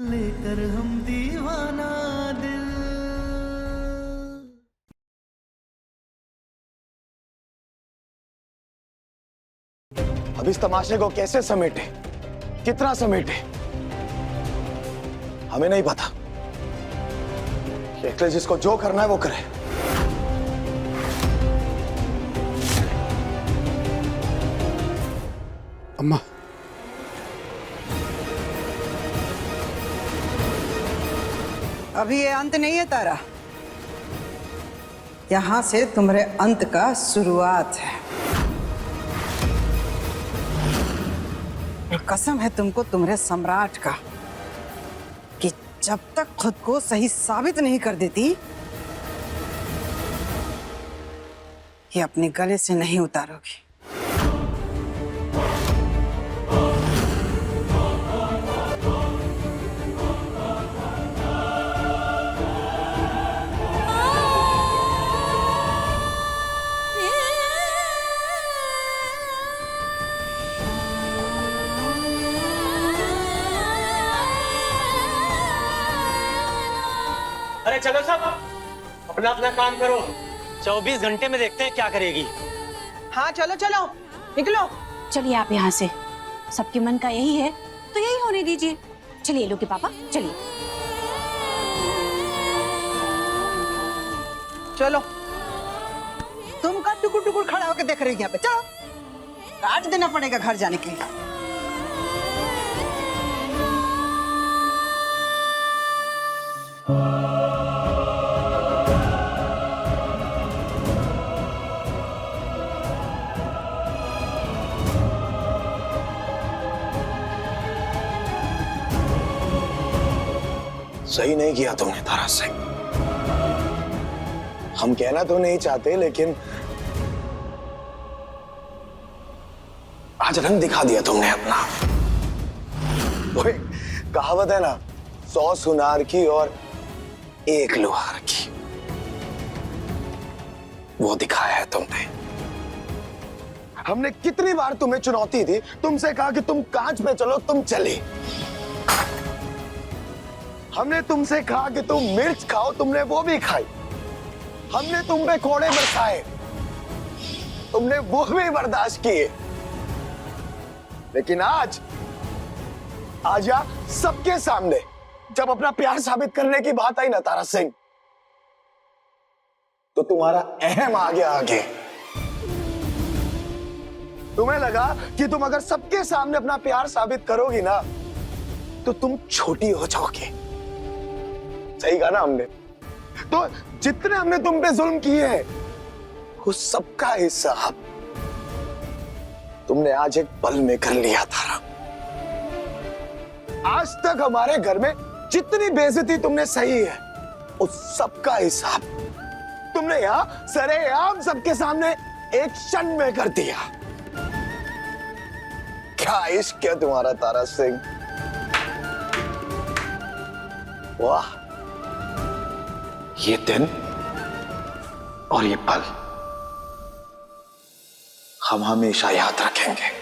लेकर हम दीवाना दिल। अब इस तमाशे को कैसे समेटे, कितना समेटे, हमें नहीं पता। इसलिए जिसको जो करना है वो करे। अम्मा, अभी ये अंत नहीं है तारा, यहां से तुम्हारे अंत का शुरुआत है। और कसम है तुमको तुम्हारे सम्राट का कि जब तक खुद को सही साबित नहीं कर देती ये अपने गले से नहीं उतारोगी। अरे चलो सब अपना अपना काम करो। 24 घंटे में देखते हैं क्या करेगी। हाँ चलो चलो निकलो। चलिए आप यहाँ से, सबके मन का यही है तो यही होने दीजिए। चलिए लोग के पापा, चलिए। चलो तुम का टुकुर टुकुर खड़ा होकर देख रही हो यहाँ पे, चलो काट देना पड़ेगा घर जाने के लिए। सही नहीं किया तुमने तारा सिंह। हम कहना तो नहीं चाहते, लेकिन आज रंग दिखा दिया तुमने अपना। वो एक कहावत है ना, 100 सुनार की और 1 लोहार की, वो दिखाया है तुमने। हमने कितनी बार तुम्हें चुनौती दी, तुमसे कहा कि तुम कांच पे चलो, तुम चले। हमने तुमसे कहा कि तुम मिर्च खाओ, तुमने वो भी खाई। हमने तुम पे कोड़े बरसाए, तुमने वो भी बर्दाश्त किए। लेकिन आज या सबके सामने जब अपना प्यार साबित करने की बात आई ना तारा सिंह, तो तुम्हारा अहम आ गया आगे। तुम्हें लगा कि तुम अगर सबके सामने अपना प्यार साबित करोगी ना तो तुम छोटी हो जाओगे। सही कहा ना हमने? तो जितने हमने तुम पे जुल्म किए हैं उस सबका हिसाब तुमने आज एक पल में कर लिया तारा। आज तक हमारे घर में जितनी बेइज्जती तुमने सही है उस सबका हिसाब तुमने यहां सरेआम सबके सामने एक क्षण में कर दिया। क्या इश्क है तुम्हारा तारा सिंह, वाह। ये दिन और ये पल हम हमेशा याद रखेंगे।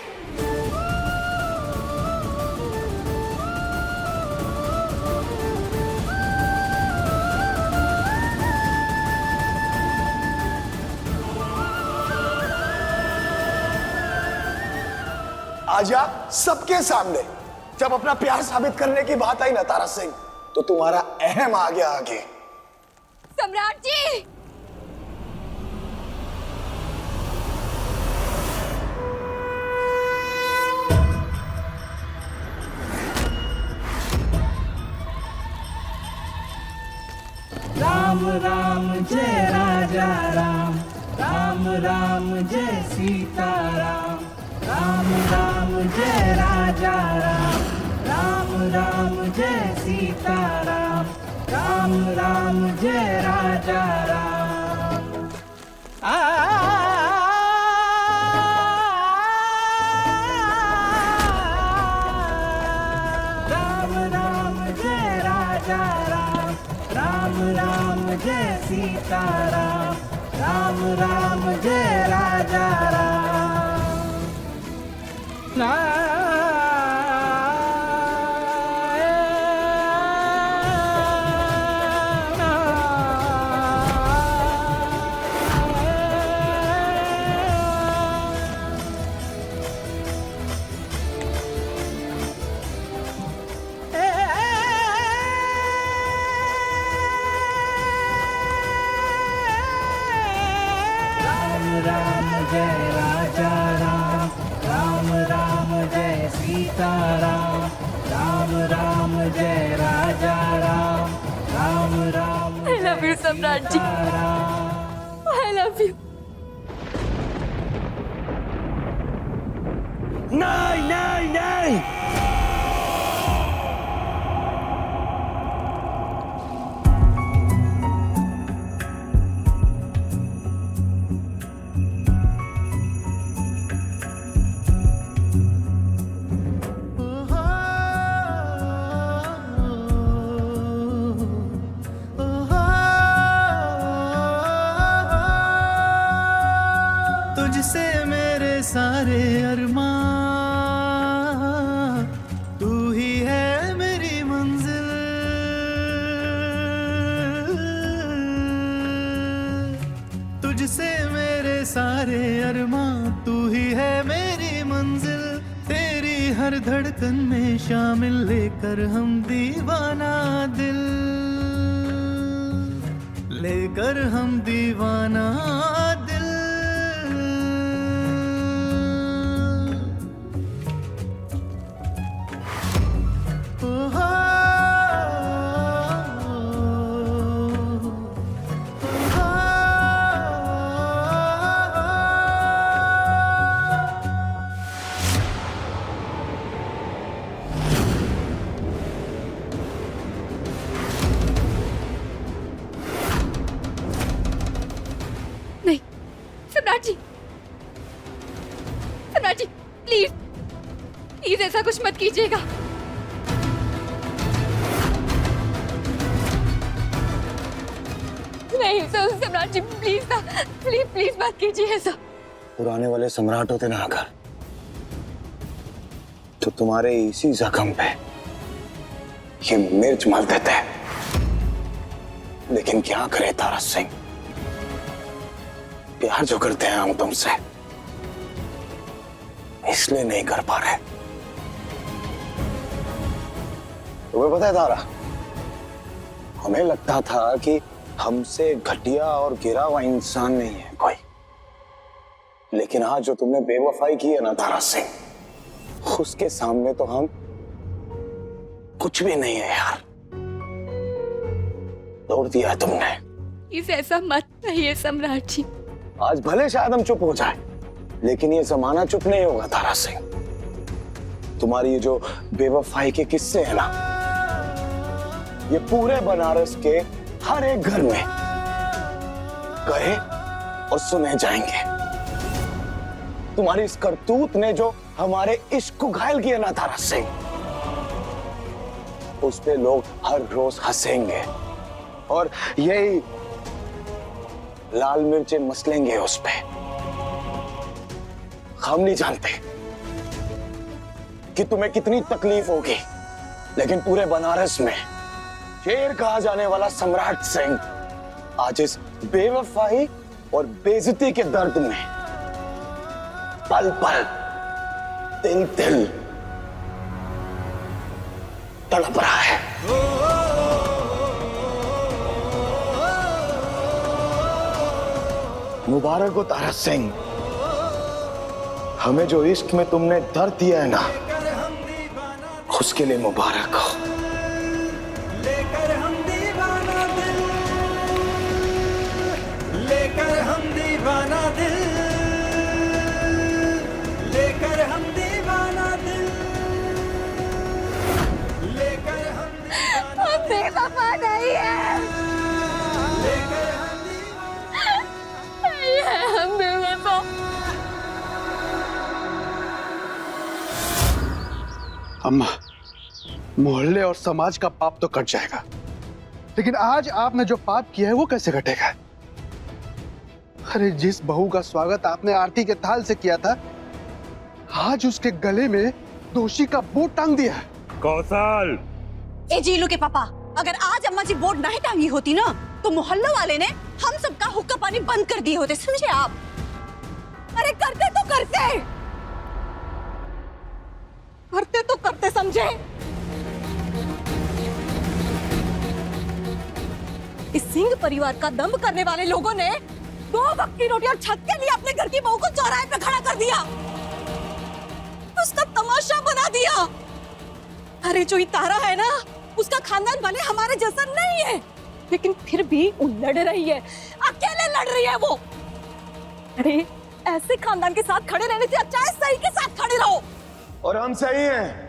आजा सबके सामने जब अपना प्यार साबित करने की बात आई ना तारा सिंह, तो तुम्हारा अहम आ गया आगे। सम्राट जी, राम राम जय राजा राम, राम राम जय सीता राम, राम राम जय राजा राम, राम राम जय सीता राम, राम राम जय राजा राम। राम राम जय राजा राम, राम राम जय सीता राम, राम राम जय राजा राम। सीताराम, राम राम जय राजा Ram, Ram Ram I love you, सम्राट जी। राम। I love you. नहीं नहीं नहीं, तुझसे मेरे सारे अरमां, तू ही है मेरी मंजिल। तुझसे मेरे सारे अरमां, तू ही है मेरी मंजिल। तेरी हर धड़कन में शामिल लेकर हम दीवाना दिल, लेकर हम दीवाना दिल। नहीं, सम्राट जी, सम्राट जी, प्लीज प्लीज ऐसा कुछ मत कीजिएगा। नहीं सम्राट जी, प्लीज ना, प्लीज प्लीज मत कीजिए ऐसा। पुराने वाले सम्राट होते ना अगर, तो तुम्हारे इसी जख्म पे ये मिर्च मल देते। लेकिन क्या करे तारा सिंह, प्यार जो करते हैं हम तुमसे, इसलिए नहीं कर पा रहे। तुम्हें पता है तारा, हमें लगता था कि हमसे घटिया और गिरा हुआ इंसान नहीं है कोई, लेकिन आज जो तुमने बेवफाई की है ना तारा सिंह, उसके सामने तो हम कुछ भी नहीं है यार। तोड़ दिया है तुमने। प्लीज ऐसा मत कहिए सम्राट जी। आज भले शायद हम चुप हो जाए, लेकिन ये जमाना चुप नहीं होगा तारा सिंह। तुम्हारी ये जो बेवफाई के किस्से हैं ना, ये पूरे बनारस के हर एक घर में कहे और सुने जाएंगे। तुम्हारी इस करतूत ने जो हमारे इश्क को घायल किया ना तारा सिंह, उस पे लोग हर रोज हंसेंगे और यही लाल मिर्चें मसलेंगे उस पे। हम नहीं जानते कि तुम्हें कितनी तकलीफ होगी, लेकिन पूरे बनारस में शेर कहा जाने वाला सम्राट सिंह आज इस बेवफाई और बेइज्जती के दर्द में पल पल तिल तिल तड़प रहा है। मुबारक हो तारा सिंह, हमें जो इश्क में तुमने दर्द दिया है ना, उसके लिए मुबारक हो। लेकर हम दीवाना दिल, लेकर हम दीवाना दिल, लेकर हम दीवाना दिल, लेकर हम दीवाना दिल, बेवफा नहीं है, लेकर हम नहीं है हम बेवफा। अम्मा, मोहल्ले और समाज का पाप तो कट जाएगा, लेकिन आज आपने जो पाप किया है वो कैसे कटेगा? अरे जिस बहू का स्वागत आपने आरती के थाल से किया था, आज उसके गले में दोषी का बोट टांग दिया। कौशल, ए जीलू के पापा, अगर आज अम्मा जी बोर्ड नहीं टांगी होती ना, तो मोहल्ले वाले ने हम सबका हुक्का पानी बंद कर दिए होते, समझे आप? अरे करते तो करते समझे। इस सिंह परिवार का दम्भ करने वाले लोगों ने 2 वक्त की रोटी और छत के लिए अपने घर की बहू को चौराहे पे खड़ा कर दिया, उसका तमाशा बना दिया। अरे जो ये तारा है ना, उसका खानदान वाले हमारे जैसा नहीं है, लेकिन फिर भी वो लड़ रही है, अकेले लड़ रही है वो। अरे ऐसे खानदान के साथ खड़े रहने से अच्छा है सही के साथ खड़े रहो। और हम सही हैं।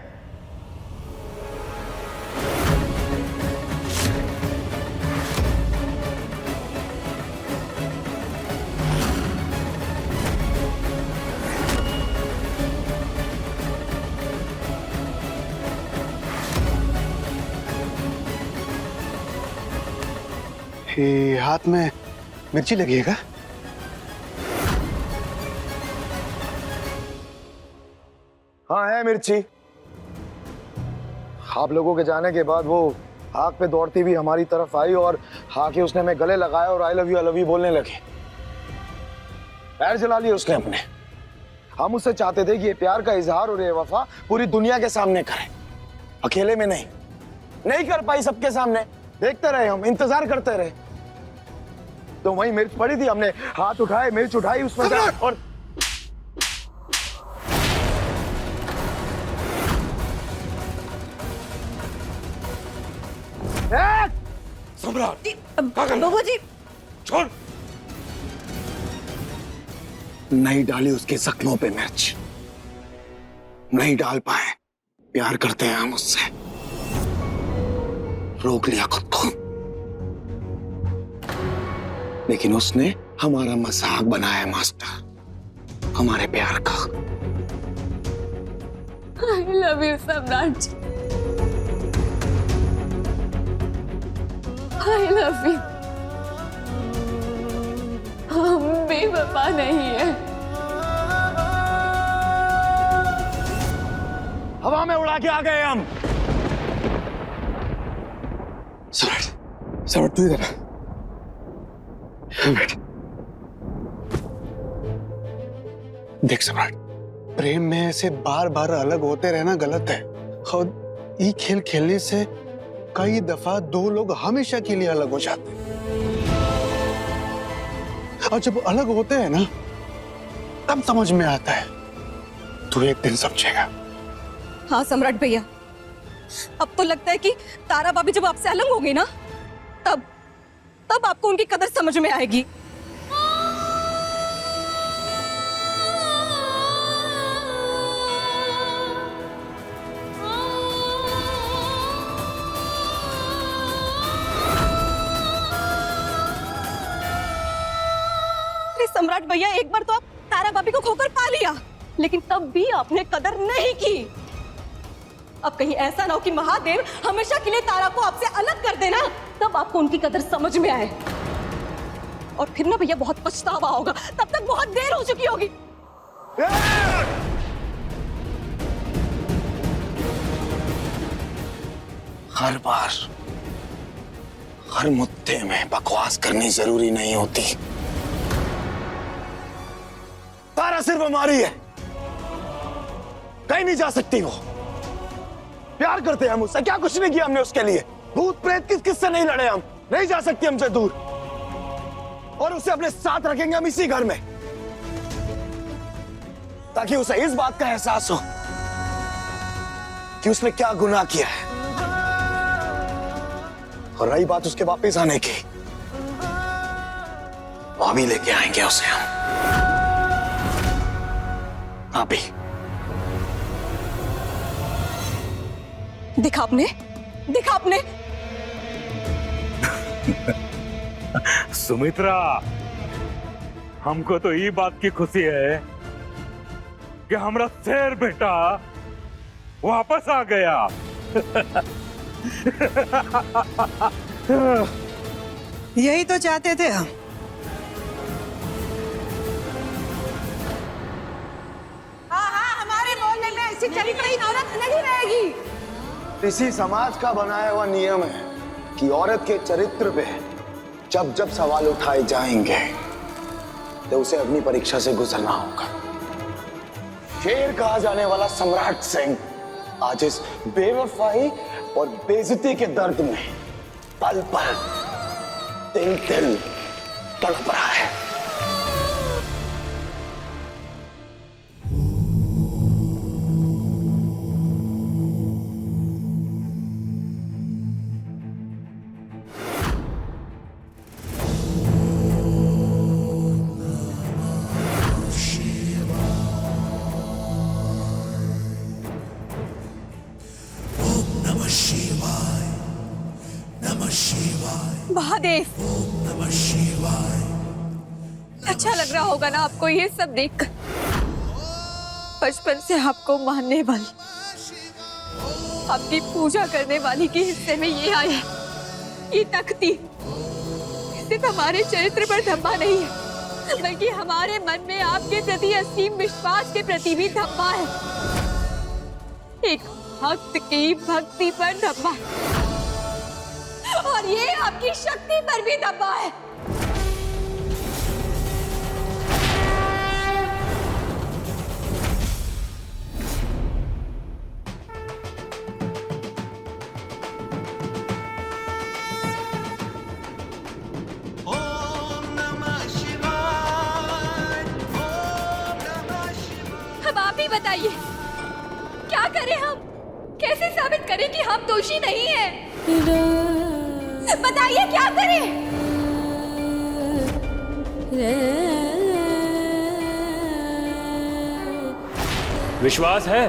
ये हाथ में मिर्ची लगी है क्या? हाँ है मिर्ची। आप लोगों के जाने के बाद वो आग पे दौड़ती हुई हमारी तरफ आई और आके उसने हमें गले लगाया और आई लव यू बोलने लगे। पैर जला लिए उसने अपने। हम उससे चाहते थे कि ये प्यार का इजहार और ये वफा पूरी दुनिया के सामने करे, अकेले में नहीं कर पाई। सबके सामने देखते रहे, हम इंतजार करते रहे। तो वही मिर्च पड़ी थी, हमने हाथ उठाए, मिर्च उठाई उसमें और सम्राट बाबू जी, छोड़। नहीं डाली उसके जख्मों पे मिर्च, नहीं डाल पाए। प्यार करते हैं हम उससे, रोक लिया खुद को, लेकिन उसने हमारा मजाक बनाया मास्टर, हमारे प्यार का। I love you, सम्राट। I love you। हम बेवफा नहीं है। हवा में उड़ा के आ गए हम। सम्राट तू इधर बैठ। देख सम्राट, प्रेम में ऐसे बार बार अलग होते रहना गलत है, और ये खेल खेलने से कई दफा दो लोग हमेशा के लिए अलग हो जाते हैं। और जब अलग होते हैं ना, तब समझ में आता है। तू एक दिन समझेगा। हाँ सम्राट भैया, अब तो लगता है कि तारा भाभी जब आपसे अलग होगी ना, तब आपको उनकी कदर समझ में आएगी। सम्राट भैया, एक बार तो आप तारा भाभी को खोकर पा लिया, लेकिन तब भी आपने कदर नहीं की। अब कहीं ऐसा ना हो कि महादेव हमेशा के लिए तारा को आपसे अलग कर देना, तब आपको उनकी कदर समझ में आए। और फिर ना भैया बहुत पछतावा होगा, तब तक बहुत देर हो चुकी होगी। हर बार हर मुद्दे में बकवास करनी जरूरी नहीं होती। तारा सिर्फ हमारी है, कहीं नहीं जा सकती वो। प्यार करते हैं हम उससे, क्या कुछ नहीं किया हमने उसके लिए। भूत प्रेत किससे नहीं लड़े हम, नहीं जा सकती हमसे दूर। और उसे अपने साथ रखेंगे हम इसी घर में, ताकि उसे इस बात का एहसास हो कि उसने क्या गुनाह किया है। और रही बात उसके वापस आने की, अभी लेके आएंगे उसे हम। अभी देखा आपने सुमित्रा, हमको तो ये बात की खुशी है कि हमारा शेर बेटा वापस आ गया। यही तो चाहते थे हम। हाँ, हमारे मोहल्ले में ऐसी चरित्र औरत नहीं रहेगी। इसी समाज का बनाया हुआ नियम है कि औरत के चरित्र पे जब जब सवाल उठाए जाएंगे तो उसे अग्नि परीक्षा से गुजरना होगा। शेर कहा जाने वाला सम्राट सिंह आज इस बेवफाई और बेइज्जती के दर्द में पल पल तिल तिल तड़प रहा है। महादेव, अच्छा लग रहा होगा ना आपको ये सब देखकर। बचपन से आपको मानने वाली, आपकी पूजा करने वाली के हिस्से में ये आया, ये तख्ती सिर्फ हमारे चरित्र पर धब्बा नहीं है, बल्कि हमारे मन में आपके प्रति असीम विश्वास के प्रति भी धब्बा है। एक भक्त की भक्ति पर धब्बा, और ये आपकी शक्ति पर भी धब्बा है। अब आप ही बताइए, क्या करें हम? कैसे साबित करें कि हम दोषी नहीं हैं? बताइए क्या करें? विश्वास है?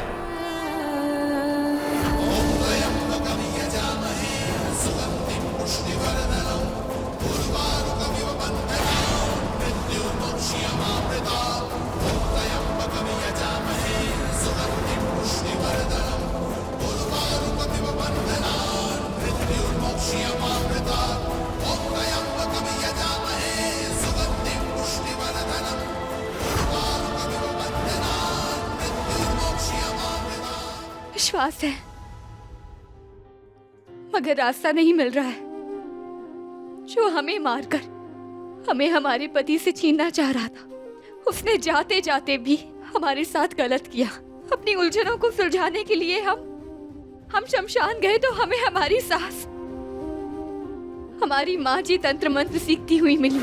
विश्वास है, मगर रास्ता नहीं मिल रहा है। जो हमें मारकर हमें हमारे पति से छीनना चाह रहा था, उसने जाते जाते भी हमारे साथ गलत किया। अपनी उलझनों को सुलझाने के लिए हम शमशान गए तो हमें हमारी सास, हमारी माँ जी तंत्र मंत्र सीखती हुई मिली।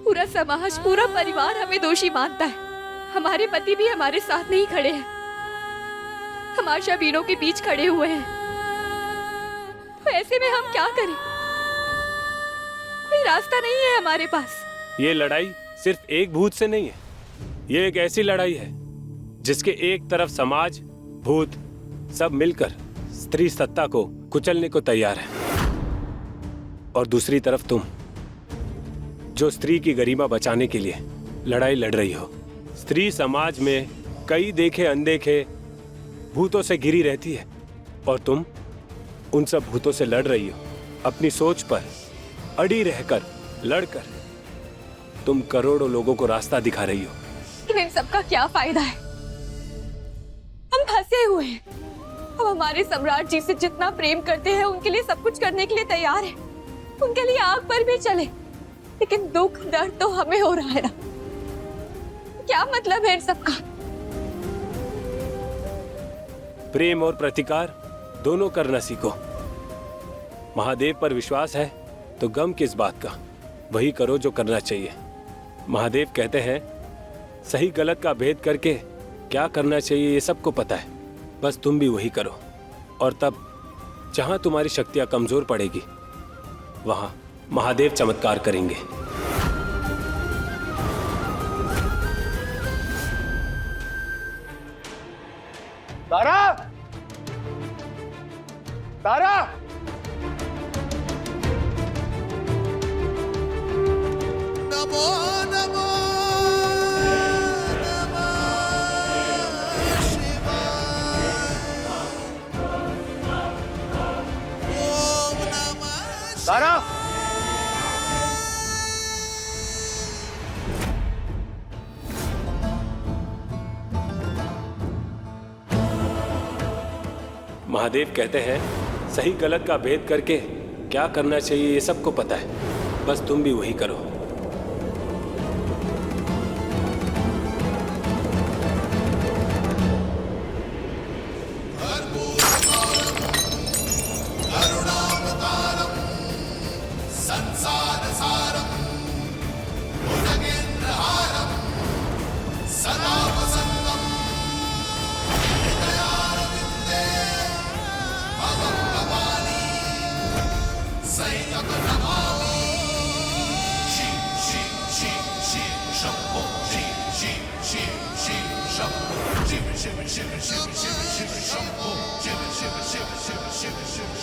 पूरा समाज, पूरा परिवार हमें दोषी मानता है। हमारे पति भी हमारे साथ नहीं खड़े हैं, तमाशा बीनों के बीच खड़े हुए हैं। तो ऐसे में हम क्या करें? कोई रास्ता नहीं है हमारे पास। ये लड़ाई सिर्फ एक भूत से नहीं है, ये एक ऐसी लड़ाई है जिसके एक तरफ समाज, भूत सब मिलकर स्त्री सत्ता को कुचलने को तैयार है, और दूसरी तरफ तुम, जो स्त्री की गरिमा बचाने के लिए लड़ाई लड़ रही हो। स्त्री समाज में कई देखे अनदेखे भूतों से घिरी रहती है, और तुम उन सब भूतों से लड़ रही हो। अपनी सोच पर अड़ी रहकर, लड़कर तुम करोड़ों लोगों को रास्ता दिखा रही हो। इन सबका क्या फायदा है? हम फंसे हुए हैं। हम हमारे सम्राट जी से जितना प्रेम करते हैं, उनके लिए सब कुछ करने के लिए तैयार है, उनके लिए आग पर भी चले, लेकिन दुख दर्द तो हमें हो रहा है ना। क्या मतलब है इन सबका? प्रेम और प्रतिकार दोनों करना सीखो। महादेव पर विश्वास है तो गम किस बात का, वही करो जो करना चाहिए। महादेव कहते हैं, सही गलत का भेद करके क्या करना चाहिए ये सबको पता है, बस तुम भी वही करो। और तब जहां तुम्हारी शक्तियां कमजोर पड़ेगी, वहां महादेव चमत्कार करेंगे। तारा! तारा! नमो नमो नमः शिवाय। ओम नमः। तारा! महादेव कहते हैं, सही गलत का भेद करके क्या करना चाहिए ये सबको पता है, बस तुम भी वही करो।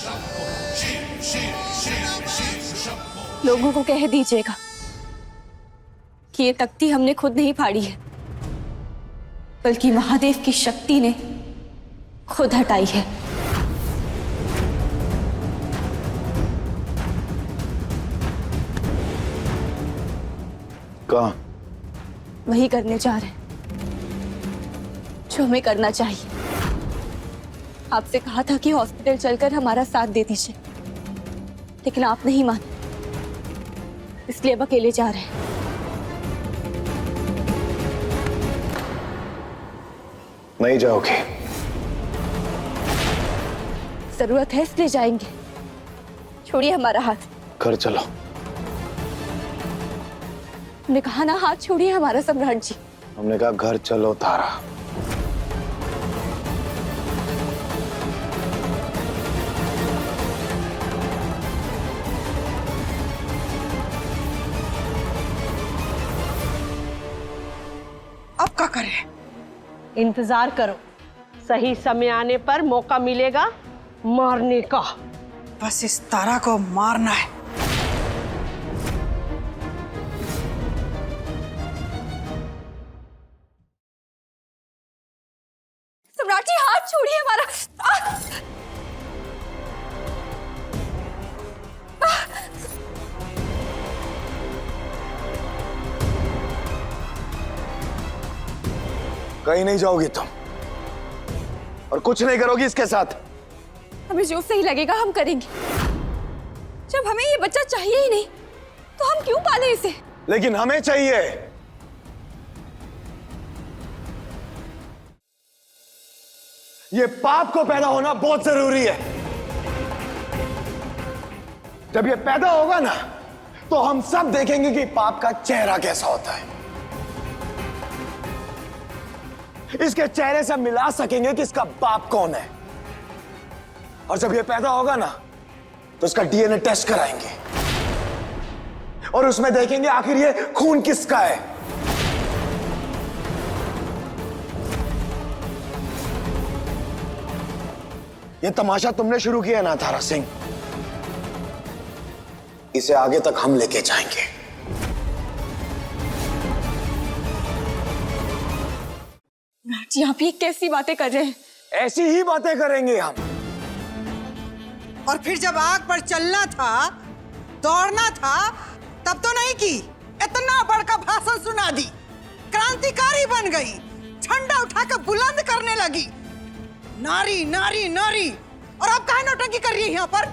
Shambho, लोगों को कह दीजिएगा कि ये तख्ती हमने खुद नहीं फाड़ी है, बल्कि महादेव की शक्ति ने खुद हटाई है। कहाँ? वही करने जा रहे हैं जो हमें करना चाहिए। आपसे कहा था कि हॉस्पिटल चलकर हमारा साथ दे दीजिए, लेकिन आप नहीं माने, इसलिए अब अकेले जा रहे हैं। नहीं जाओगे? जरूरत है इसलिए जाएंगे। छोड़िए हमारा हाथ। घर चलो। हमने कहा ना, हाथ छोड़िए हमारा सम्राट जी। हमने कहा घर चलो तारा। अब क्या करें? इंतजार करो, सही समय आने पर मौका मिलेगा मारने का। बस इस तारा को मारना है। सम्राट जी हाथ छोड़िए हमारा। कहीं नहीं जाओगी तुम, और कुछ नहीं करोगी इसके साथ। हमें जो सही लगेगा हम करेंगे। जब हमें ये बच्चा चाहिए ही नहीं तो हम क्यों पाले इसे? लेकिन हमें चाहिए। ये पाप को पैदा होना बहुत जरूरी है। जब ये पैदा होगा ना, तो हम सब देखेंगे कि पाप का चेहरा कैसा होता है। इसके चेहरे से मिला सकेंगे कि इसका बाप कौन है। और जब ये पैदा होगा ना, तो इसका डीएनए टेस्ट कराएंगे और उसमें देखेंगे आखिर ये खून किसका है। ये तमाशा तुमने शुरू किया ना तारा सिंह, इसे आगे तक हम लेके जाएंगे। जी आप ये कैसी बातें कर रहे हैं? ऐसी ही बातें करेंगे हम। और फिर जब आग पर चलना था, दौड़ना था, तब तो नहीं की। इतना बड़का भाषण सुना दी, क्रांतिकारी बन गई, झंडा उठाकर बुलंद करने लगी, नारी नारी नारी। और अब काहे नौटंकी कर रही है यहाँ पर?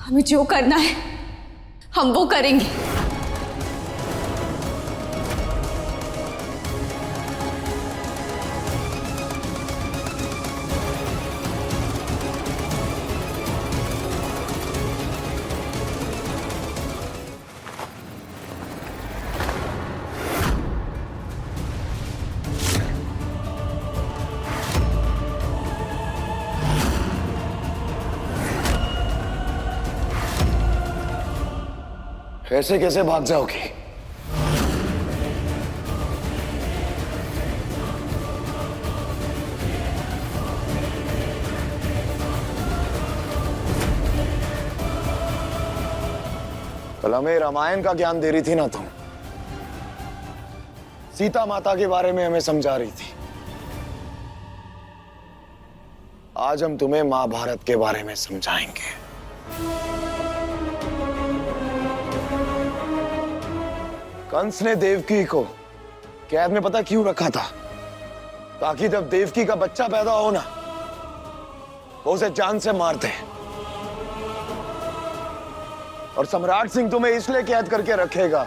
हमें जो करना है हम वो करेंगे। कैसे कैसे भाग जाओगी? कल हमें रामायण का ज्ञान दे रही थी ना तुम, सीता माता के बारे में हमें समझा रही थी। आज हम तुम्हें महाभारत के बारे में समझाएंगे। कंस ने देवकी को कैद में पता क्यों रखा था? ताकि जब देवकी का बच्चा पैदा हो ना, वो उसे जान से मार दे। और सम्राट सिंह तुम्हें इसलिए कैद करके रखेगा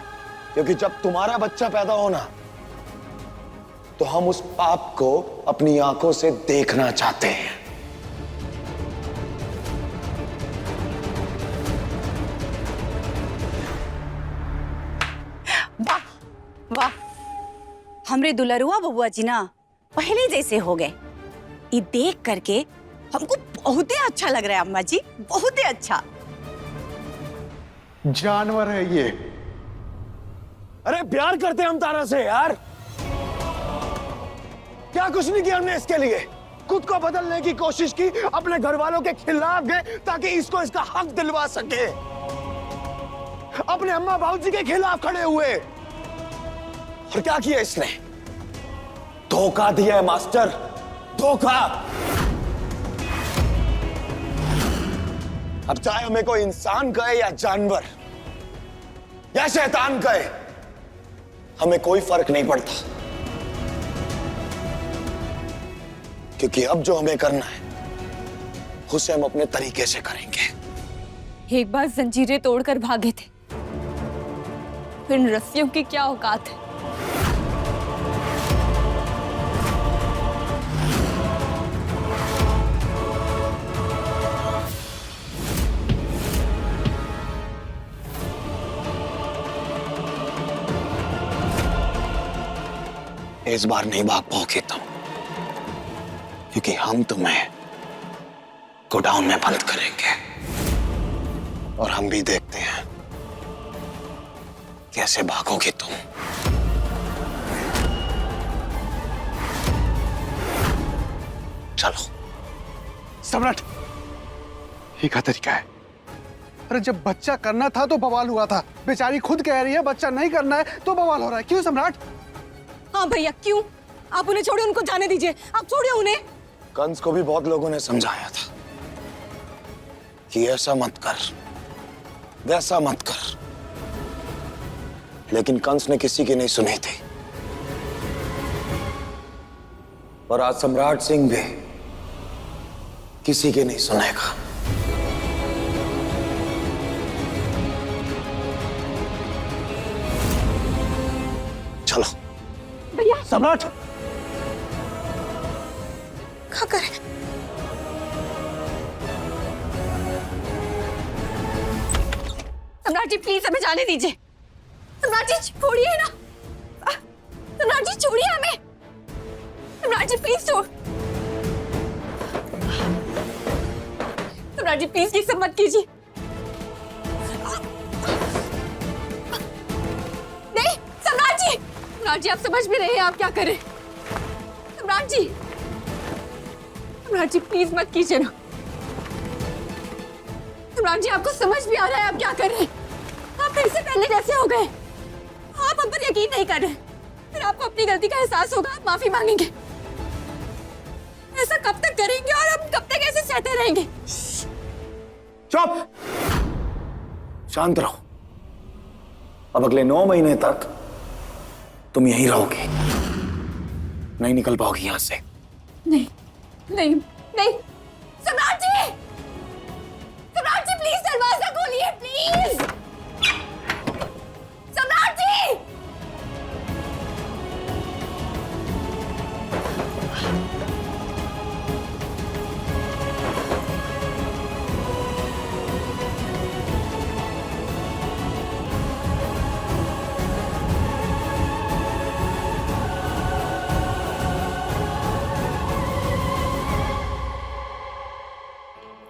क्योंकि जब तुम्हारा बच्चा पैदा हो ना, तो हम उस पाप को अपनी आंखों से देखना चाहते हैं। वाह, हमरे दुलरुआ बबुआ जी ना पहले जैसे हो गए। ये देख करके हमको बहुत ही अच्छा लग रहा है अम्मा जी, बहुत ही अच्छा। जानवर है ये। अरे प्यार करते हम तारा से यार, क्या कुछ नहीं किया हमने इसके लिए। खुद को बदलने की कोशिश की, अपने घर वालों के खिलाफ गए ताकि इसको इसका हक दिलवा सके। अपने अम्मा बाबूजी के खिलाफ खड़े हुए, और क्या किया इसने? धोखा दिया है मास्टर, धोखा। अब चाहे हमें कोई इंसान कहे या जानवर या शैतान कहे, हमें कोई फर्क नहीं पड़ता, क्योंकि अब जो हमें करना है उसे हम अपने तरीके से करेंगे। एक बार जंजीरें तोड़कर भागे थे, इन रस्सियों की क्या औकात है। इस बार नहीं भाग पाओगे तुम, क्योंकि हम तुम्हें गोडाउन में बंद करेंगे और हम भी देखते हैं कैसे भागोगे तुम। चलो। सम्राट, ये क्या तरीका है? अरे जब बच्चा करना था तो बवाल हुआ था, बेचारी खुद कह रही है बच्चा नहीं करना है तो बवाल हो रहा है। क्यों सम्राट? हाँ भैया क्यों? आप उन्हें छोड़िए, उनको जाने दीजिए, आप छोड़िए उन्हें। कंस को भी बहुत लोगों ने समझाया था कि ऐसा मत कर, वैसा मत कर, लेकिन कंस ने किसी की नहीं सुनी थी। और आज सम्राट सिंह भी किसी की नहीं सुनेगा। चलो भैया। सम्राट, क्या करें? सम्राट जी प्लीज हमें जाने दीजिए। सम्राट जी छोड़िए ना, सम्राट जी छोड़िए हमें। सम्राट जी प्लीज छोड़, सम्राट जी प्लीज ये सब मत कीजिए। नहीं सम्राट जी, सम्राट जी आप समझ में नहीं है आप क्या करें। सम्राट जी, सम्राट जी प्लीज मत कीजिए ना। सम्राट जी आपको समझ भी आ रहा है आप क्या कर रहे हैं? आप फिर से पहले जैसे हो गए, आप हम पर यकीन नहीं कर रहे। फिर आपको अपनी गलती का एहसास होगा, आप माफी मांगेंगे। ऐसा कब तक करेंगे और हम कब तक ऐसे सहते रहेंगे? चुप, शांत रहो। अब अगले 9 महीने तक तुम यहीं रहोगे, नहीं निकल पाओगी यहां से। नहीं नहीं नहीं सम्राट जी, सम्राट जी प्लीज दरवाजा खोलिए प्लीज। सम्राट जी,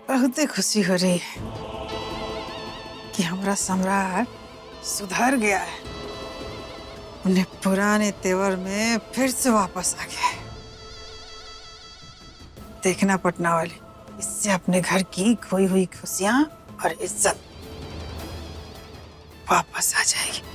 बहुत खुशी हो रही है कि हमारा सम्राट सुधर गया है, उन्हें पुराने तेवर में फिर से वापस आ गया है। देखना पटना वाली, इससे अपने घर की खोई हुई खुशियां और इज्जत वापस आ जाएगी।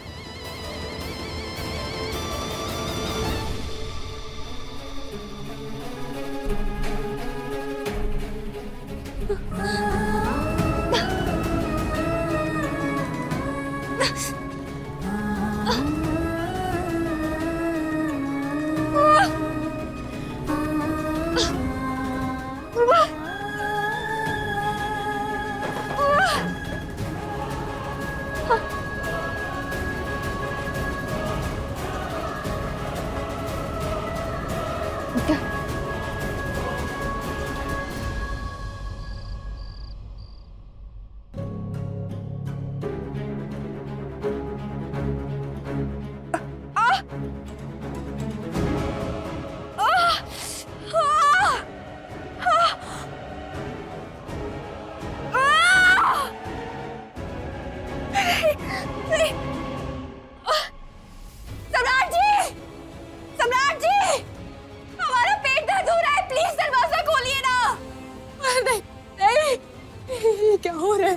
क्या हो रहा है?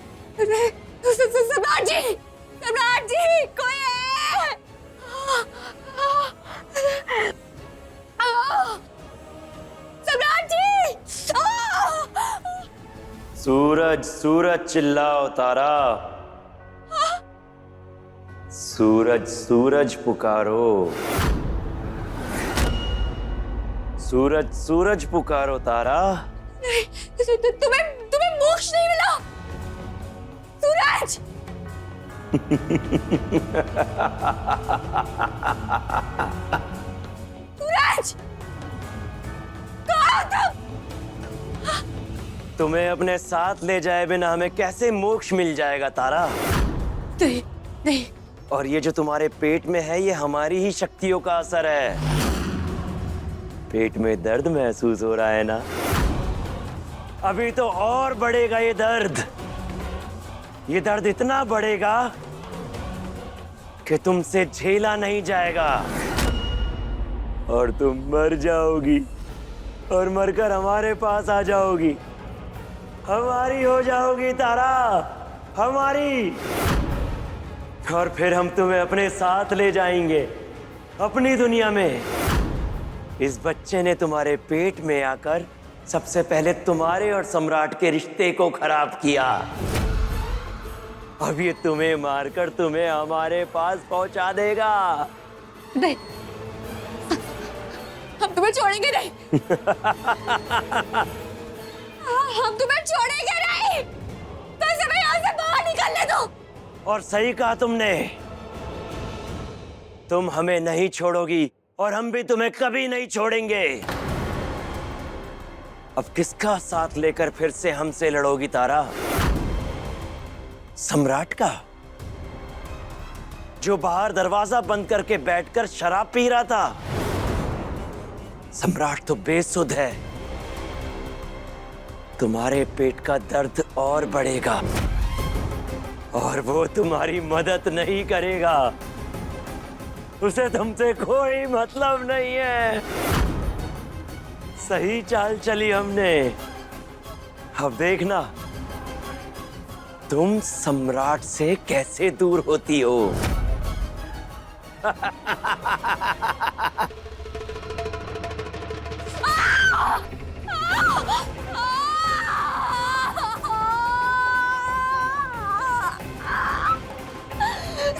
सम्राट जी, सम्राट जी, कोई है? सम्राट जी! सूरज सूरज चिल्लाओ तारा, सूरज सूरज पुकारो, सूरज सूरज पुकारो तारा। तुम्हें मोक्ष नहीं मिला सूरज। सूरज, कहाँ हो तुम? तुम्हें अपने साथ ले जाए बिना हमें कैसे मोक्ष मिल जाएगा तारा? नहीं, नहीं। और ये जो तुम्हारे पेट में है ये हमारी ही शक्तियों का असर है। पेट में दर्द महसूस हो रहा है ना? अभी तो और बढ़ेगा ये दर्द। ये दर्द इतना बढ़ेगा कि तुमसे झेला नहीं जाएगा और तुम मर जाओगी और मरकर हमारे पास आ जाओगी। हमारी हो जाओगी तारा, हमारी। और फिर हम तुम्हें अपने साथ ले जाएंगे अपनी दुनिया में। इस बच्चे ने तुम्हारे पेट में आकर सबसे पहले तुम्हारे और सम्राट के रिश्ते को खराब किया। अब ये तुम्हें मारकर तुम्हें हमारे पास पहुंचा देगा। नहीं, हम तुम्हें छोड़ेंगे नहीं। हम तुम्हें छोड़ेंगे नहीं। तो इसे मैं यहाँ से बाहर निकलने दो। और सही कहा तुमने, तुम हमें नहीं छोड़ोगी और हम भी तुम्हें कभी नहीं छोड़ेंगे। अब किसका साथ लेकर फिर से हमसे लड़ोगी तारा? सम्राट का, जो बाहर दरवाजा बंद करके बैठकर शराब पी रहा था। सम्राट तो बेसुध है। तुम्हारे पेट का दर्द और बढ़ेगा और वो तुम्हारी मदद नहीं करेगा। उसे तुमसे कोई मतलब नहीं है। सही चाल चली हमने। अब देखना तुम सम्राट से कैसे दूर होती हो।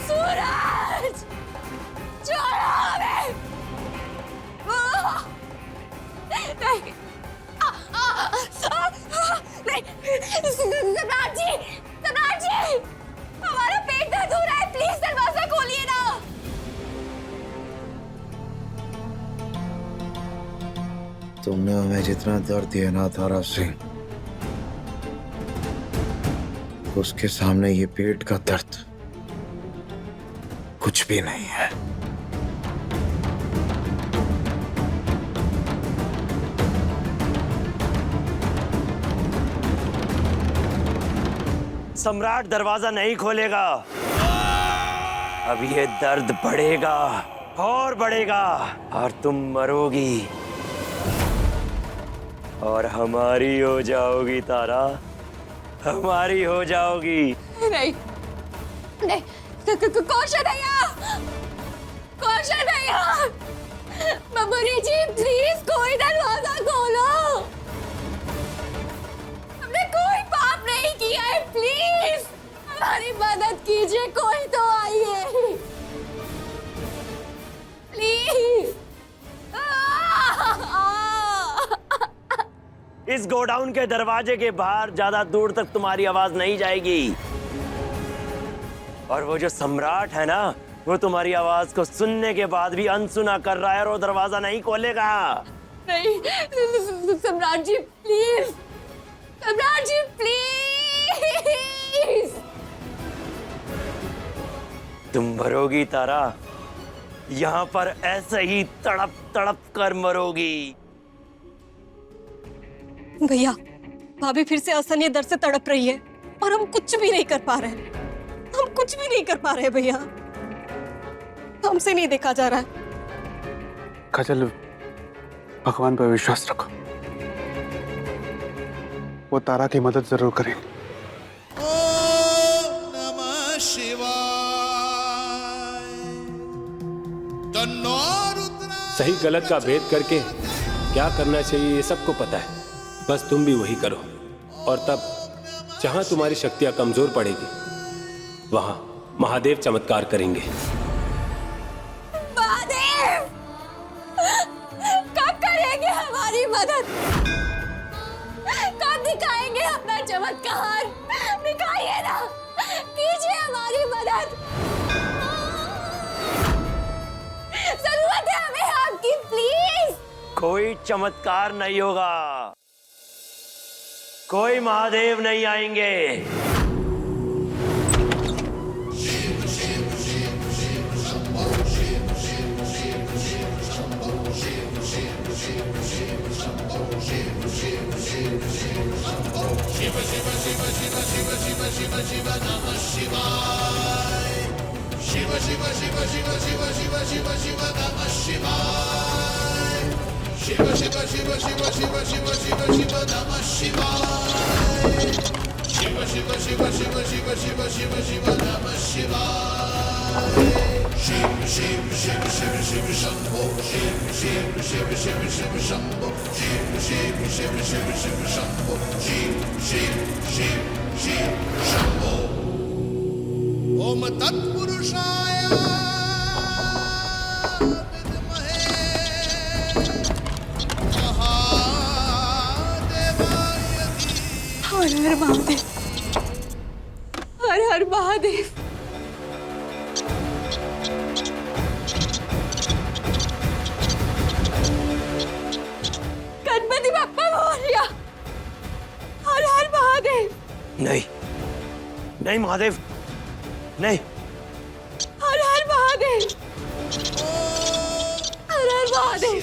सूरज, छोड़ो हमें। नहीं, नहीं, सम्राट जी, सम्राट जी, हमारा पेट दर्द हो रहा है, प्लीज दरवाजा खोलिए ना। तुमने हमें जितना दर्द दिया ना तारा सिंह, उसके सामने ये पेट का दर्द कुछ भी नहीं है। सम्राट दरवाजा नहीं खोलेगा। अब ये दर्द बढ़ेगा और बढ़ेगा और तुम मरोगी और हमारी हो जाओगी तारा, हमारी हो जाओगी। नहीं, नहीं, कौशल भैया, कौशल भैया, बबुरी जी, प्लीज कोई दरवाजा खोलो। हमने कोई पाप नहीं किया है, प्लीज हमारी मदद कीजिए, कोई तो आइए प्लीज। इस गोडाउन के दरवाजे के बाहर ज्यादा दूर तक तुम्हारी आवाज नहीं जाएगी। और वो जो सम्राट है ना, वो तुम्हारी आवाज को सुनने के बाद भी अनसुना कर रहा है और वो दरवाजा नहीं खोलेगा। नहीं, सम्राट जी प्लीज, सम्राट जी प्लीज। तुम मरोगी तारा, यहाँ पर ऐसे ही तड़प तड़प कर मरोगी। भैया, भाभी फिर से असहनीय दर्द से तड़प रही है और हम कुछ भी नहीं कर पा रहे हैं। हम कुछ भी नहीं कर पा रहे भैया, हमसे नहीं देखा जा रहा है। काजल, भगवान पर विश्वास रखो, वो तारा की मदद जरूर करेंगे। सही गलत का भेद करके क्या करना चाहिए ये सबको पता है। बस तुम भी वही करो, और तब जहां तुम्हारी शक्तियां कमजोर पड़ेगी वहां महादेव चमत्कार करेंगे। महादेव कब करेंगे हमारी मदद? कब दिखाएंगे अपना चमत्कार? दिखाइए ना, कीजिए हमारी मदद। जरूरत है हमें आपकी, प्लीज। कोई चमत्कार नहीं होगा, कोई महादेव नहीं आएंगे। ओम तत्पुरुषाय विद्महे महादेवाय हर हर महादेव, हर हर महादेव। गणपति बप्पा मोरया, हर हर महादेव। नहीं नहीं महादेव, नहीं। हर हर महादेव, हर हर महादेव।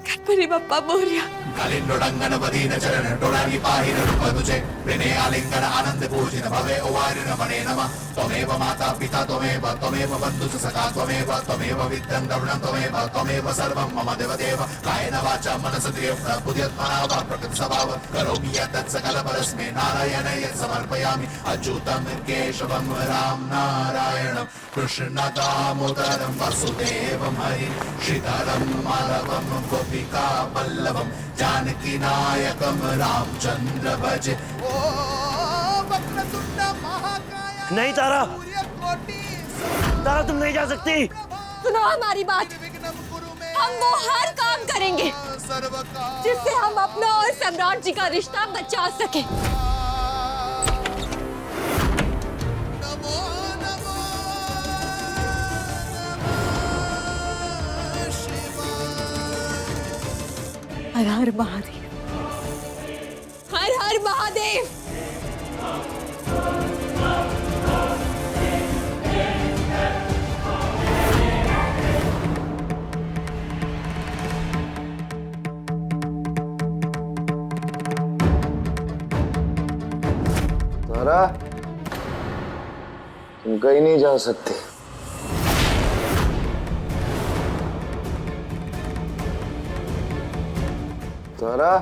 गणपति बप्पा मोरया। गलिन्नुडङ्गनपदीन चरण टोडानि पाहि नृपदुजे विनय आलिङ्गन आनन्द पूजित भवे ओवारिन मने नमः। त्वमेव माता पिता त्वमेव बन्धु सखा त्वमेव विद्यं द्रविणं त्वमेव सर्वं मम देवदेव। कायेन वाचा मनसेन्द्रियैर्वा बुद्ध्यात्मना वा प्रकृतिस्वभाव करोमि यत् सकलपरस्मै नारायणाय समर्पयामि। अच्युतं केशवं राम नारायणं कृष्णदामोदरं वसुदेवं हरि श्रीधरं माधवं गोपिका वल्लभं जानकी नायकं रामचंद्र भजे। नहीं तारा, तारा तुम नहीं जा सकती। सुनो हमारी बात, हम वो हर काम करेंगे जिससे हम अपना और सम्राट जी का रिश्ता बचा सके। हर हर महादेव, हर हर महादेव। तारा, तुम कहीं नहीं जा सकते। तारा,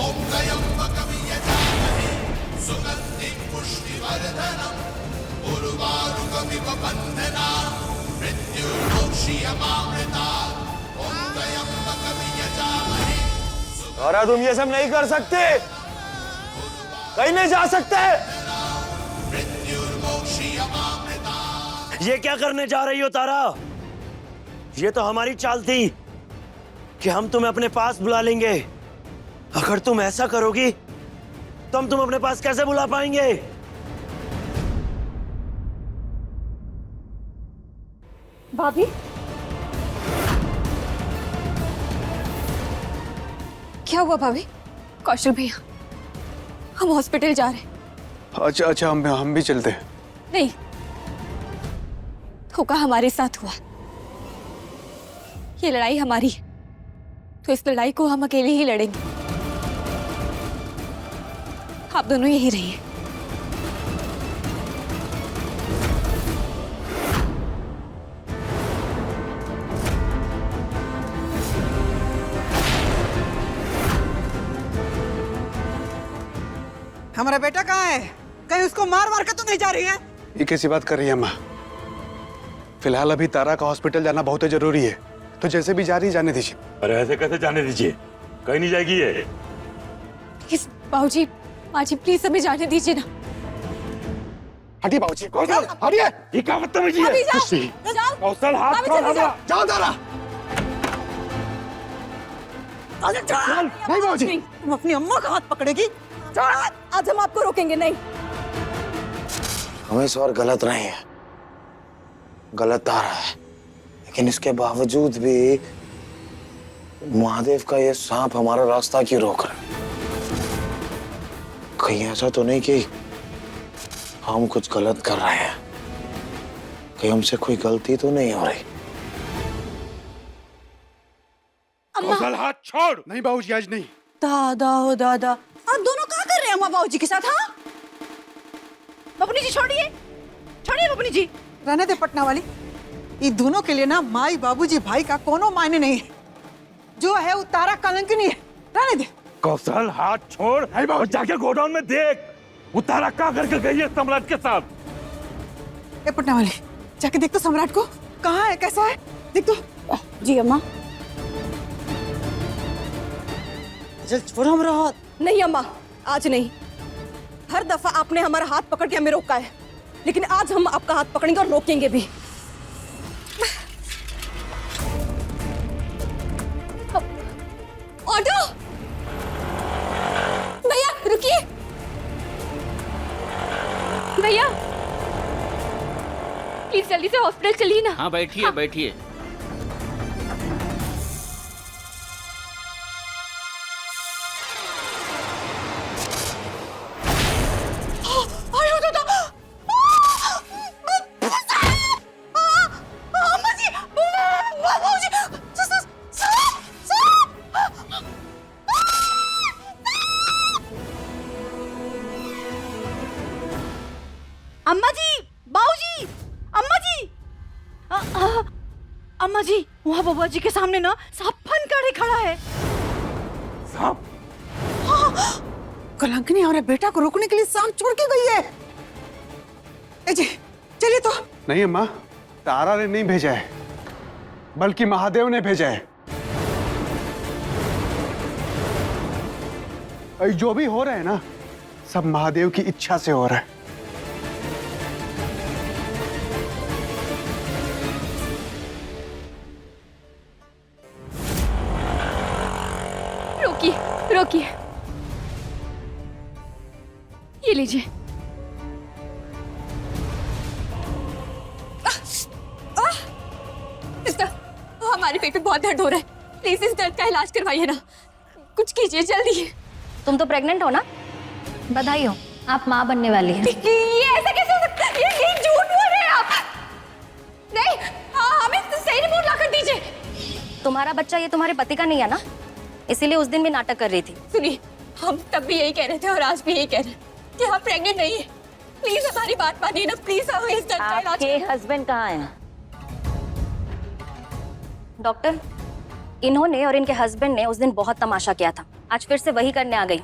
ओम त्र्यंबकं यजामहे सुगन्धिं पुष्टिवर्धनम् उर्वारुकमिव बन्धनान् मृत्युर्मोक्षीयमामृतात्। ओम त्र्यंबकं यजामहे। तारा तुम ये सब नहीं कर सकते, कहीं नहीं जा सकते। ये क्या करने जा रही हो तारा? ये तो हमारी चाल थी कि हम तुम्हें अपने पास बुला लेंगे। अगर तुम ऐसा करोगी तो हम तुम्हें अपने पास कैसे बुला पाएंगे? भाभी, क्या हुआ भाभी? कौशल भैया, हम हॉस्पिटल जा रहे हैं। अच्छा अच्छा, हम भी चलते हैं। नहीं, धोखा हमारे साथ हुआ। ये लड़ाई हमारी है, तो इस लड़ाई को हम अकेले ही लड़ेंगे। आप दोनों यही रहिए। हमारा बेटा कहाँ है? कहीं उसको मार मार के तो नहीं जा रही है? ये कैसी बात कर रही है अम्मा? फिलहाल अभी तारा का हॉस्पिटल जाना बहुत जरूरी है, तो जैसे भी जा रही जाने दीजिए। अरे ऐसे कैसे जाने दीजिए, कहीं नहीं जाएगी ये। प्लीज बाबूजी, माँ जी प्लीज हमें जाने दीजिए ना। हटिए बाबूजी, कौशल हटिए। ये क्या बदतमीजी है? अभी जाओ, कुछ नहीं। जाओ। कौशल हाथ अभी छोड़ चले हमारा। जाओ तारा। नहीं बाबूजी। तुम अपनी अम्मा का हाथ पकड़ेगी? आज हम आपको रोकेंगे नहीं। हम इस बार गलत नहीं है, गलत आ रहा है, लेकिन इसके बावजूद भी महादेव का ये सांप हमारा रास्ता क्यों रोक रहा है? कहीं ऐसा तो नहीं कि हम कुछ गलत कर रहे हैं? कहीं हमसे कोई गलती तो नहीं हो रही? कौशल हाथ छोड़। नहीं बाबूजी, आज नहीं। दादा हो दादा, आप दोनों क्या कर रहे हैं अम्मा बाबूजी के साथ? हाँ बबनी जी छोड़िए, छोड़िए बबनी जी। रहने दे पटना वाली, ये दोनों के लिए ना माई बाबूजी भाई का कोनो मायने नहीं है। जो है वो तारा कलंकिनी है, रहने दे। कौशल हाथ छोड़ और जाके गोडाउन में देख, वो तारा क्या करके गई है सम्राट के साथ। ए पटना वाली, जाके देख तो सम्राट को, कहाँ है, कैसा है, देख तो। जी अम्मा। चल छोड़ हमारा हाथ। नहीं अम्मा, आज नहीं। हर दफा आपने हमारा हाथ पकड़ के हमें रोका है, लेकिन आज हम आपका हाथ पकड़ेंगे और रोकेंगे भी। ऑटो, भैया रुकिए। भैया प्लीज जल्दी से हॉस्पिटल चलिए ना। हाँ बैठिए बैठिए। अम्मा जी, बाबूजी, अम्मा जी, अम्मा जी, वहाँ बाबा जी के सामने ना सांप फन करे खड़ा है। सांप? कलंकिनी हमारे बेटा को रोकने के लिए सांप छोड़ के गई है। ए जी, चलिए तो। नहीं अम्मा, तारा ने नहीं भेजा है, बल्कि महादेव ने भेजा है। और जो भी हो रहा है ना, सब महादेव की इच्छा से हो रहा है। रोकिए, रोकिए, ये लीजिए। मिस्टर, हमारे पेट में बहुत दर्द हो रहा है, प्लीज इस दर्द का इलाज करवाइए ना, कुछ कीजिए जल्दी। तुम तो प्रेग्नेंट हो ना? बधाई हो, आप माँ बनने वाली हैं। ये ऐसा कैसे हो सकता है? ये झूठ बोल रहे हैं आप। नहीं, हमें सही रिपोर्ट ला कर दीजिए। तुम्हारा बच्चा ये तुम्हारे पति का नहीं है ना, इसीलिए उस दिन भी नाटक कर रही थी। सुनिए, हम तब भी यही कह रहे थे और आज भी यही कह रहे हैं कि हम प्रेग्नेंट नहीं है। प्लीज हमारी बात मानिए ना, प्लीज हम इस दर्द का इलाज। आपके हस्बैंड कहाँ हैं? डॉक्टर, इन्होंने और इनके हस्बैंड ने उस दिन बहुत तमाशा किया था, आज फिर से वही करने आ गई।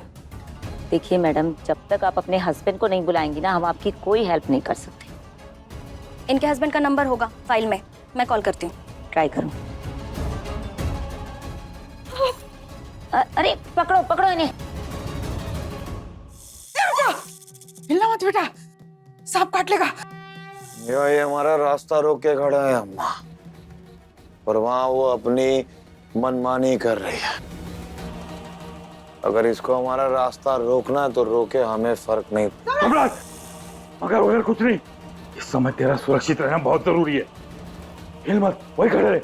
देखिए मैडम, जब तक आप अपने हस्बैंड को नहीं बुलाएंगी ना, हम आपकी कोई हेल्प नहीं कर सकते। इनके हस्बैंड का नंबर होगा फाइल में, मैं कॉल करती हूँ, ट्राई करूँ। अरे पकड़ो पकड़ो इन्हें। हिलना मत बेटा, सांप काट लेगा। ये हमारा रास्ता रोक के खड़ा है अम्मा, पर वहां वो अपनी मनमानी कर रही है। अगर इसको हमारा रास्ता रोकना है तो रोके, हमें फर्क नहीं। सम्राट, अगर कुछ नहीं, इस समय तेरा सुरक्षित रहना बहुत जरूरी है। हिल मत, वही खड़े रहे।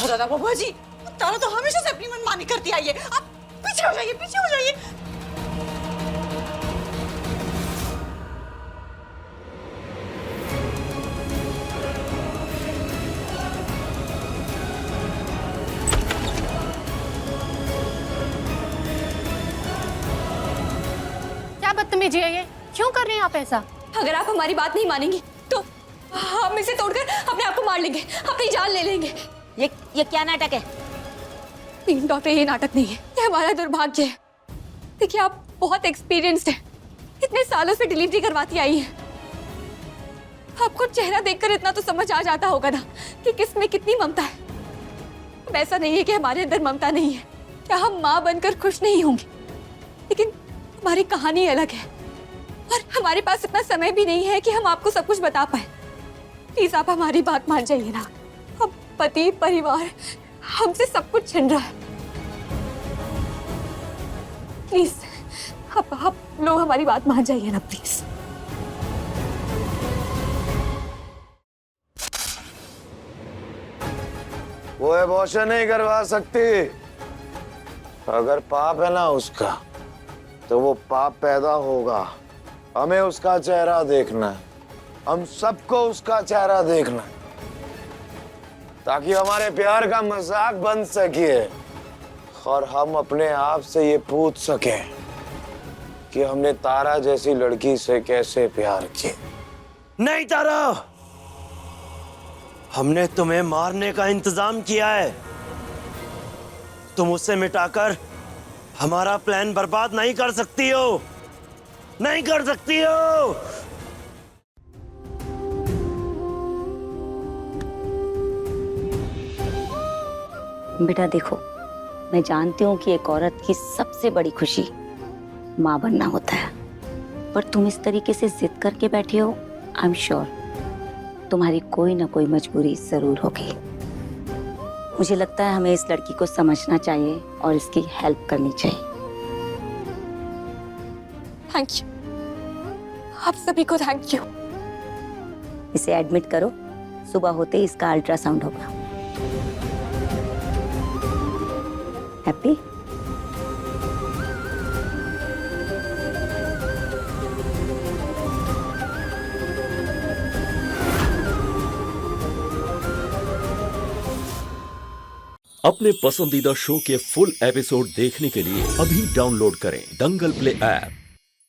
दादा बाबा जी, तारा तो हमेशा से अपनी मनमानी करती आई है। आप पीछे हो जाइए, पीछे हो जाइए। क्या बदतमीजी है ये? क्यों कर रहे हैं आप ऐसा? अगर आप हमारी बात नहीं मानेंगी तो हम इसे तोड़कर अपने आप को मार लेंगे, अपनी जान ले लेंगे। ये क्या नाटक है? डॉक्टर, ये नाटक नहीं है, ये हमारा दुर्भाग्य है। देखिए, आप बहुत एक्सपीरियंस्ड हैं, इतने सालों से डिलीवरी करवाती आई है। आपको चेहरा देखकर इतना तो समझ आ जाता होगा ना कि किसमें कितनी ममता है। अब ऐसा नहीं है कि हमारे अंदर ममता नहीं है, क्या हम माँ बनकर खुश नहीं होंगे, लेकिन हमारी कहानी अलग है और हमारे पास इतना समय भी नहीं है कि हम आपको सब कुछ बता पाए। प्लीज आप हमारी बात मान जाइए ना। अब पति परिवार हमसे सब कुछ छिन रहा है। प्लीज आप लोग हमारी बात मान जाइए ना प्लीज। वो एबॉर्शन नहीं करवा सकती। अगर पाप है ना उसका, तो वो पाप पैदा होगा। हमें उसका चेहरा देखना है, हम सबको उसका चेहरा देखना है, ताकि हमारे प्यार का मजाक बन सके और हम अपने आप से ये पूछ सके कि हमने तारा जैसी लड़की से कैसे प्यार किया। नहीं तारा, हमने तुम्हें मारने का इंतजाम किया है। तुम उसे मिटाकर हमारा प्लान बर्बाद नहीं कर सकती हो, नहीं कर सकती हो। बेटा देखो, मैं जानती हूँ कि एक औरत की सबसे बड़ी खुशी माँ बनना होता है, पर तुम इस तरीके से जिद करके बैठे हो। आई एम श्योर तुम्हारी कोई ना कोई मजबूरी जरूर होगी। मुझे लगता है हमें इस लड़की को समझना चाहिए और इसकी हेल्प करनी चाहिए। थैंक यू, आप सभी को थैंक यू। इसे एडमिट करो, सुबह होते ही इसका अल्ट्रासाउंड होगा। हैप्पी? अपने पसंदीदा शो के फुल एपिसोड देखने के लिए अभी डाउनलोड करें दंगल प्ले ऐप।